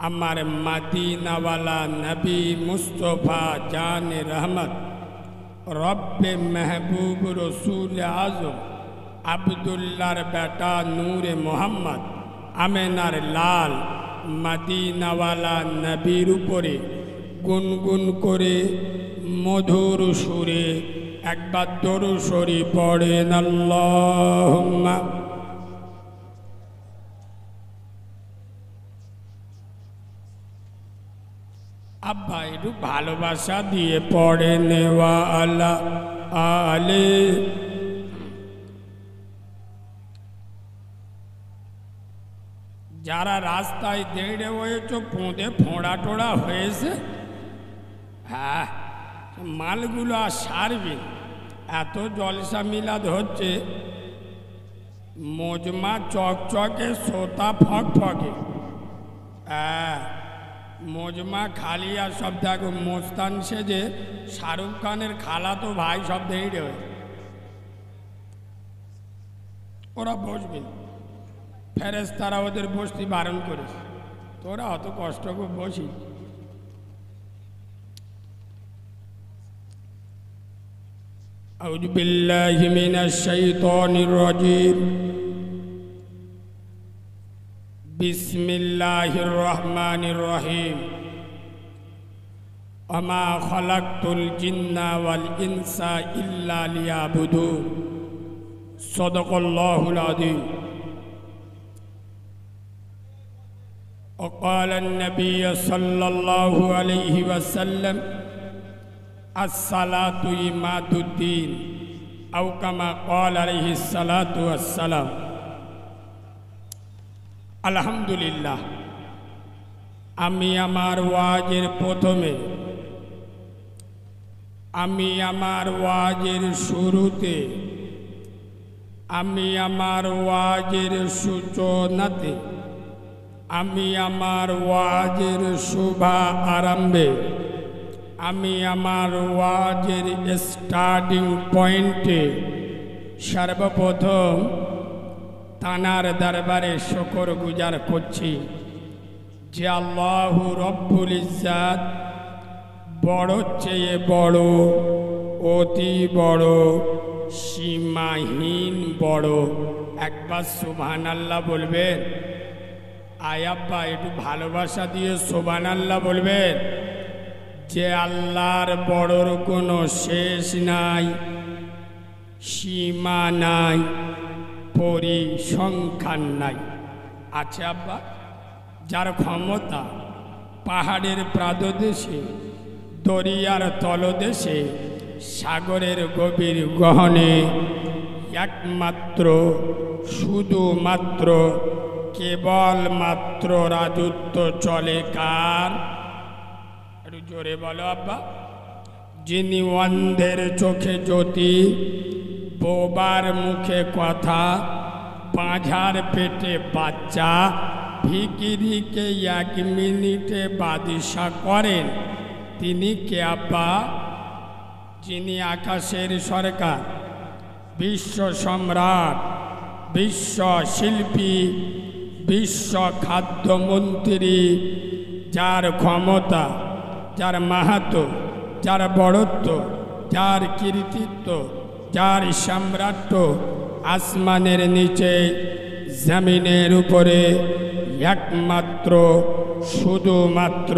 আমার মদিনাওয়ালা নবী মুস্তফা জান রহমত রব্বে মেহবুব রসুল আজম আবদুল্লাহর বেটা নূরে মোহাম্মদ আমেনার লাল মদিনাওয়ালা নবীর উপরে গুনগুন করে মধুর সুরে একবার দরুদ শরীফ পড়েন আল্লাহুম্মা। আব্বা একটু ভালোবাসা দিয়ে পড়ে নেওয়া আলা আলে। যারা রাস্তায় দেড়ে হয়েছে পোঁদে ফোঁড়া টোড়া হয়েছে, হ্যাঁ মালগুলো আর সারবে। এত জলসা মিলাদ হচ্ছে, মজমা চকচকে সোতা ফক ফকে, হ্যাঁ মজমা খালি। আর সব দেখো মোস্তান সেজে শাহরুখ খানের খালা তো ভাই সব দেড়ে হয়ে ওরা বসবে। ফেরেশতারা ওদের বসতে বারণ করেছে, তোরা অত কষ্ট করে বসি। আউযু বিল্লাহি মিনাশ শাইতানির রাজীম। বিসমিল্লাহির রহমানির রহিম। ওমা খালাকতুল জিন্না ওয়াল ইনসা ইল্লা লিয়াবুদুন। সাদাকাল্লাহুল আযীম। وقال النبي صلى الله عليه وسلم الصلاة إماد الدين أو كما قال عليه الصلاة والسلام। আলহামদুলিল্লাহ, আমি আমার ওয়াজের প্রথমে, আমি আমার ওয়াজের শুরুতে, আমি আমার ওয়াজের সূচনাতে, আমি আমার ওয়াজের শুভা আরম্ভে, আমি আমার ওয়াজের স্টার্টিং পয়েন্টে সর্বপ্রথম তানার দরবারে শুকর গুজার করছি যে আল্লাহু রব্বুল ইজ্জাত বড় চেয়ে বড়, অতি বড়, সীমাহীন বড়। একবার সুবহানাল্লাহ বলবেন? আয়াব্বা একটু ভালোবাসা দিয়ে সুবহানাল্লাহ বলবেন যে আল্লাহর বড়র কোনো শেষ নাই, সীমা নাই, পরিসংখ্যান নাই। আছে আব্বা, যার ক্ষমতা পাহাড়ের প্রাদদেশে, দরিয়ার তলদেশে, সাগরের গভীর গহনে একমাত্র, শুধুমাত্র, কেবলমাত্র রাজত্ব চলে কার? একটু জোরে বলো আব্বা। যিনি অন্ধের চোখে জ্যোতি, বোবার মুখে কথা, পাঁঝার পেটে বাচ্চা, ভিখিরিকে 1 মিনিটে বাদশা করেন, তিনি কে আব্বা? যিনি আকাশের সরকার, বিশ্ব সম্রাট, বিশ্ব শিল্পী, বিশ্ব খাদ্যমন্ত্রী, যার ক্ষমতা, যার মাহাত্ম্য, যার বড়ত্ব, যার কৃতিত্ব, যার সম্রাট্য আসমানের নিচে, জমিনের উপরে একমাত্র, শুধুমাত্র,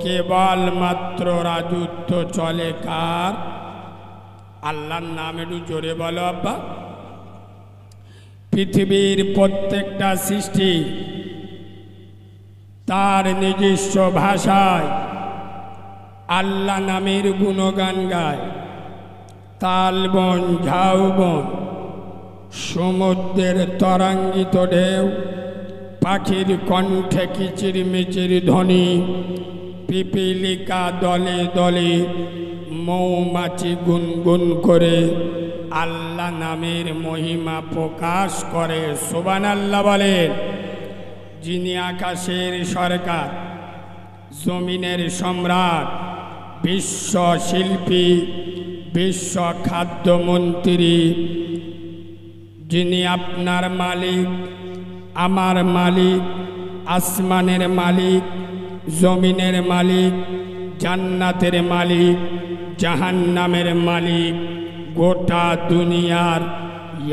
কেবলমাত্র রাজত্ব চলে কার? আল্লাহর নাম একটু জোরে বলো আব্বা। পৃথিবীর প্রত্যেকটা সৃষ্টি তার নিজস্ব ভাষায় আল্লাহ নামের গুণগান গায়। তালবন, ঝাউবন, সমুদ্রের তরঙ্গিত ঢেউ, পাখির কণ্ঠে কিচিরমিচির ধ্বনি, পিপীলিকা দলে দলে, মৌমাছি গুনগুন করে আল্লাহ নামের মহিমা প্রকাশ করে। সুবহানাল্লাহ বলেন। যিনি আকাশের সরকার, জমিনের সম্রাট, বিশ্ব শিল্পী, বিশ্ব খাদ্যমন্ত্রী, যিনি আপনার মালিক, আমার মালিক, আসমানের মালিক, জমিনের মালিক, জান্নাতের মালিক, জাহান্নামের মালিক, গোটা দুনিয়ার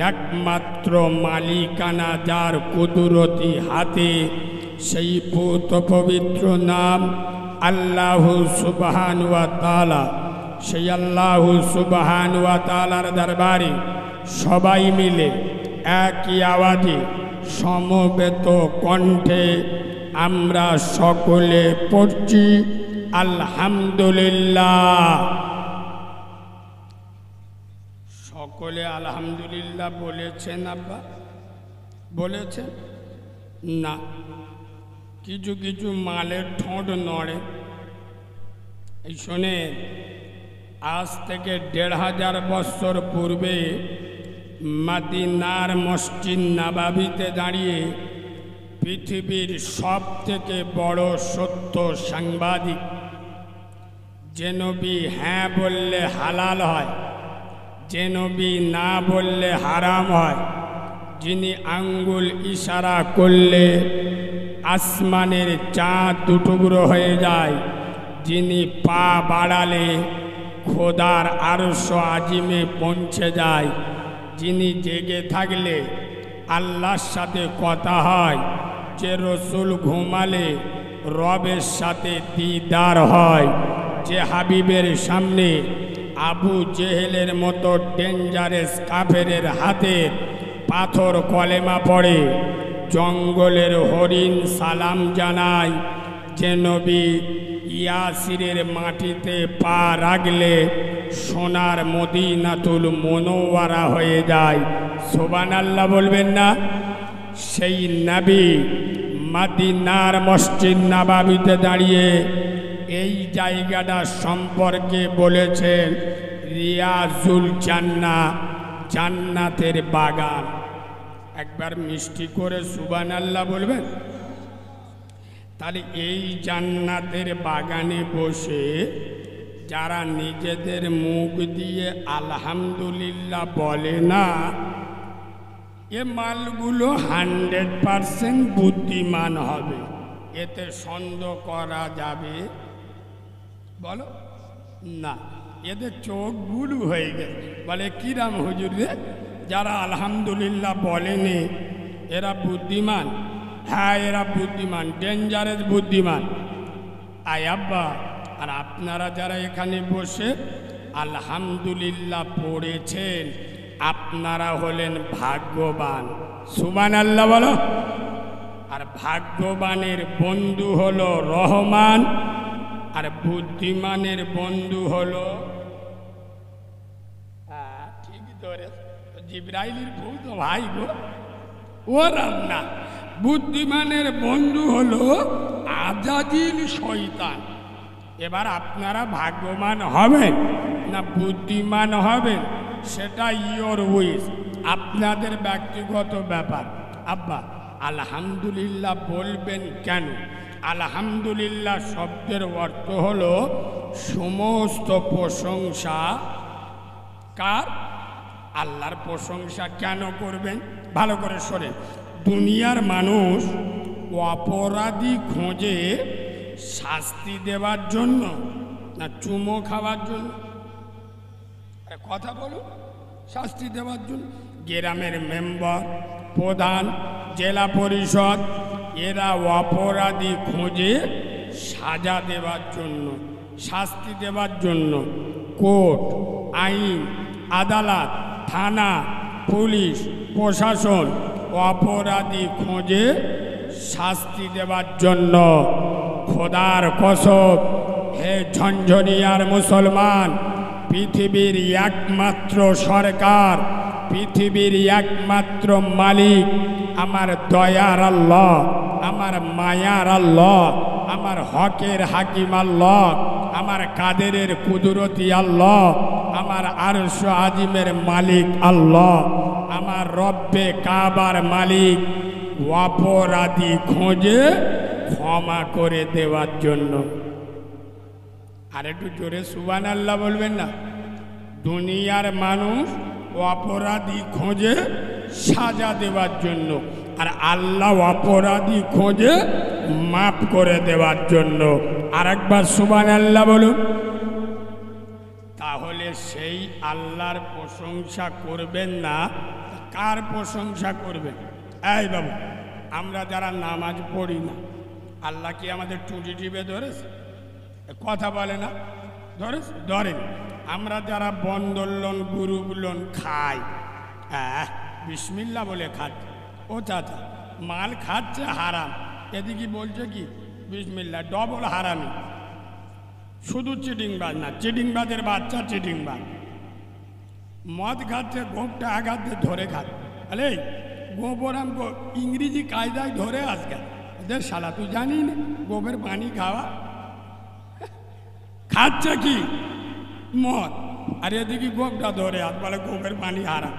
একমাত্র মালিকানা যার কুদরতি হাতে, সেই পুত পবিত্র নাম আল্লাহু সুবহানাহু ওয়া তাআলা। সেই আল্লাহু সুবহানাহু ওয়া তাআলার দরবারে সবাই মিলে একই আওয়াজে সমবেত কণ্ঠে আমরা সকলে পড়ছি আলহামদুলিল্লাহ। সকলে আলহামদুলিল্লাহ বলেছেন? আব্বা বলেছেন না? কিছু কিছু মালের ঠোঁট নড়ে। এই শোনে, আজ থেকে ১৫০০ বছর পূর্বে মদিনার মসজিদ নববীতে দাঁড়িয়ে পৃথিবীর সব থেকে বড় সত্য সাংবাদিক, যে নবী হ্যাঁ বললে হালাল হয়, যে নবী না বললে হারাম হয়, যিনি আঙ্গুল ইশারা করলে আসমানের চাঁদ দুটুকরো হয়ে যায়, যিনি পা বাড়ালে খোদার আরশ আজিমে পৌঁছে যায়, যিনি জেগে থাকলে আল্লাহর সাথে কথা হয়, যে রসুল ঘুমালে রবের সাথে দিদার হয়, যে হাবিবের সামনে আবু জেহেলের মতো ডেঞ্জারাস কাফেরের হাতে পাথর কলেমা পড়ে, জঙ্গলের হরিণ সালাম জানায়, যে নবী ইয়াসিরের মাটিতে পা রাখলে সোনার মদিনাতুল মুনওয়ারা হয়ে যায়। সুবহানাল্লাহ বলবেন না? সেই নবী মদিনার মসজিদ নববীতে দাঁড়িয়ে এই জায়গাটা সম্পর্কে বলেছেন রিয়াজুল জান্নাহ, জান্নাতের বাগান। একবার মিষ্টি করে সুবহানাল্লাহ বলবেন? তাহলে এই জান্নাতের বাগানে বসে যারা নিজেদের মুখ দিয়ে আলহামদুলিল্লাহ বলে না, এ মালগুলো 100% বুদ্ধিমান হবে, এতে সন্দেহ করা যাবে? বলো না। এদের চোখ বুলু হয়ে গেছে। বলে কিরাম হুজুর রে, যারা আলহামদুলিল্লাহ বলেনি এরা বুদ্ধিমান? হ্যাঁ, এরা বুদ্ধিমান, ডেঞ্জারাস বুদ্ধিমান। আয় আব্বা, আর আপনারা যারা এখানে বসে আলহামদুলিল্লাহ পড়েছেন, আপনারা হলেন ভাগ্যবান। সুবহানাল্লাহ বলো। আর ভাগ্যবানের বন্ধু হলো রহমান, আর বুদ্ধিমানের বন্ধু হলো ঠিকই ধরে জিবরাইলের বউ তো ভাই গো, ওরাম না। বুদ্ধিমানের বন্ধু হলো আজাজিল শয়তান। এবার আপনারা ভাগ্যবান হবেন না বুদ্ধিমান হবেন, সেটা ইয়োর উইশ, আপনাদের ব্যক্তিগত ব্যাপার। আব্বা, আলহামদুলিল্লাহ বলবেন কেন? আলহামদুলিল্লাহ শব্দের অর্থ হলো সমস্ত প্রশংসা কার? আল্লাহর প্রশংসা কেন করবেন? ভালো করে শোনেন। দুনিয়ার মানুষ অপরাধী খোঁজে শাস্তি দেওয়ার জন্য না চুমো খাওয়ার জন্য? কথা বলো। শাস্তি দেওয়ার জন্য। গ্রামের মেম্বার, প্রধান, জেলা পরিষদ এরা অপরাধী খোঁজে সাজা দেওয়ার জন্য, শাস্তি দেওয়ার জন্য। কোর্ট, আইন, আদালত, থানা, পুলিশ, প্রশাসন অপরাধী খোঁজে শাস্তি দেওয়ার জন্য। খোদার কসম, হে ঝঞ্ঝনিয়ার মুসলমান, পৃথিবীর একমাত্র সরকার, পৃথিবীর একমাত্র মালিক আমার দয়ার আল্লাহ, আমার মায়ার আল্লাহ, আমার হকের হাকিম আল্লাহ, আমার কাদেরের কুদরতি আল্লাহ, আমার আরশ আজিমের মালিক আল্লাহ, আমার রব্বে কাবার মালিক অপরাধী খোঁজে ক্ষমা করে দেওয়ার জন্য। আর একটু জোরে সুবহানাল্লাহ বলবেন না? দুনিয়ার মানুষ অপরাধী খোঁজে সাজা দেওয়ার জন্য। আর আল্লাহ অপরাধী খোঁজে মাফ করে দেওয়ার জন্য। আরেকবার সুবহানাল্লাহ বলুন। তাহলে সেই আল্লাহর প্রশংসা করবেন না, কার প্রশংসা করবেন? এই বাবু, আমরা যারা নামাজ পড়ি না, আল্লাহ কি আমাদের টুটি টিপে ধরেছে? কথা বলে না, ধরেছে? ধরেন। আমরা যারা বন্দর লোন, গ্রুপ লোন খাই, বিসমিল্লাহ বলে খাচ্ছে। ও চাচা, মাল খাচ্ছে হারাম, এদিকে বলছে কি বিসমিল্লাহ, ডবল হারামি। শুধু চিটিংবাজ না, চিটিংবাজের বাচ্চা চিটিংবাজ। মদ খাচ্ছে, গোপটা আঘাত দিয়ে ধরে খাচ্ছে। আরে গোবরাম ইংরেজি কায়দায় ধরে আজকে এদের শালা, তুই জানি না গোবের পানি খাওয়া? খাচ্ছে কি মদ, আর এদিকে গোপটা ধরে আজ বলে গোবের পানি হারাম।